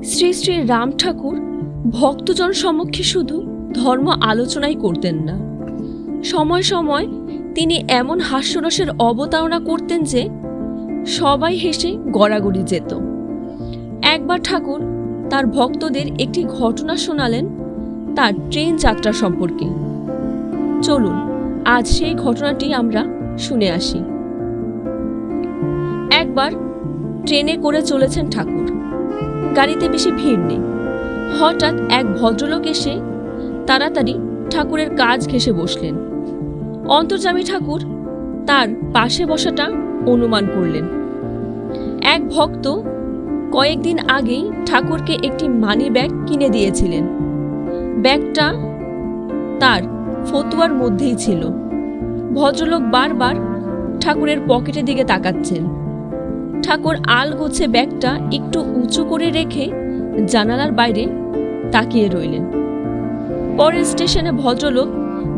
শ্রী শ্রী রাম ঠাকুর ভক্তজন সম্মুখে শুধু ধর্ম আলোচনাই করতেন না, সময় সময় তিনি এমন হাস্যরসের অবতারণা করতেন যে সবাই হেসে গড়াগড়ি যেত। একবার ঠাকুর তার ভক্তদের একটি ঘটনা শোনালেন তার ট্রেন যাত্রা সম্পর্কে। চলুন আজ সেই ঘটনাটি আমরা শুনে আসি। একবার ট্রেনে করে চলেছেন ঠাকুর, গাড়িতে বেশি ভিড় নেই। হঠাৎ এক ভদ্রলোক এসে তাড়াতাড়ি ঠাকুরের কাজ ঘেঁষে বসলেন। অন্তর্যামী ঠাকুর তার পাশে বসাটা অনুমান করলেন। এক ভক্ত কয়েকদিন আগেই ঠাকুরকে একটি মানি ব্যাগ কিনে দিয়েছিলেন। ব্যাগটা তার ফতুয়ার মধ্যেই ছিল। ভদ্রলোক বারবার ঠাকুরের পকেটের দিকে তাকাচ্ছেন। ঠাকুর আলগোছে ব্যাগটা একটু উঁচু করে রেখে জানালার বাইরে তাকিয়ে রইলেন। পরের স্টেশনে ভদ্রলোক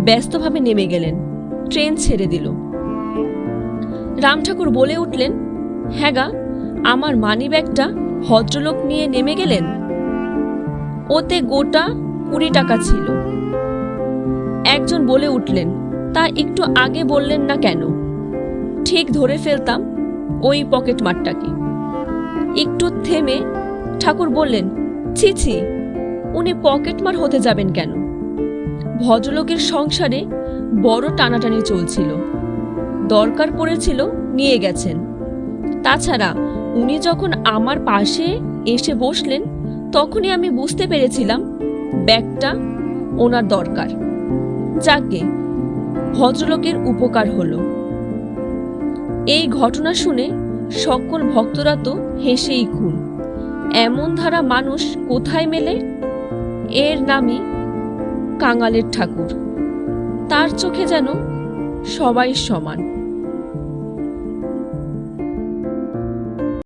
ব্যস্তভাবে নেমে গেলেন। ট্রেন ছেড়ে দিল। রাম ঠাকুর বলে উঠলেন, হ্যাঁ গা, আমার মানি ব্যাগটা ভদ্রলোক নিয়ে নেমে গেলেন। ওতে গোটা 20 টাকা ছিল। একজন বলে উঠলেন, তা একটু আগে বললেন না কেন? ঠিক ধরে ফেলতাম ওই পকেট মারটাকে। একটু থেমে ঠাকুর বললেন, ছি ছি, উনি পকেটমার হতে যাবেন কেন? ভদ্রলোকের সংসারে বড় টানাটানি চলছিল, দরকার পড়েছিল, নিয়ে গেছেন। তাছাড়া উনি যখন আমার পাশে এসে বসলেন তখনই আমি বুঝতে পেরেছিলাম ব্যাগটা ওনার দরকার। যাকে ভদ্রলোকের উপকার হলো। এই ঘটনা শুনে সকল ভক্তরা তো হেসেই খুন। এমন ধারা মানুষ কোথায় মেলে? এর নামই কাঙালের ঠাকুর। তার চোখে যেন সবাই সমান।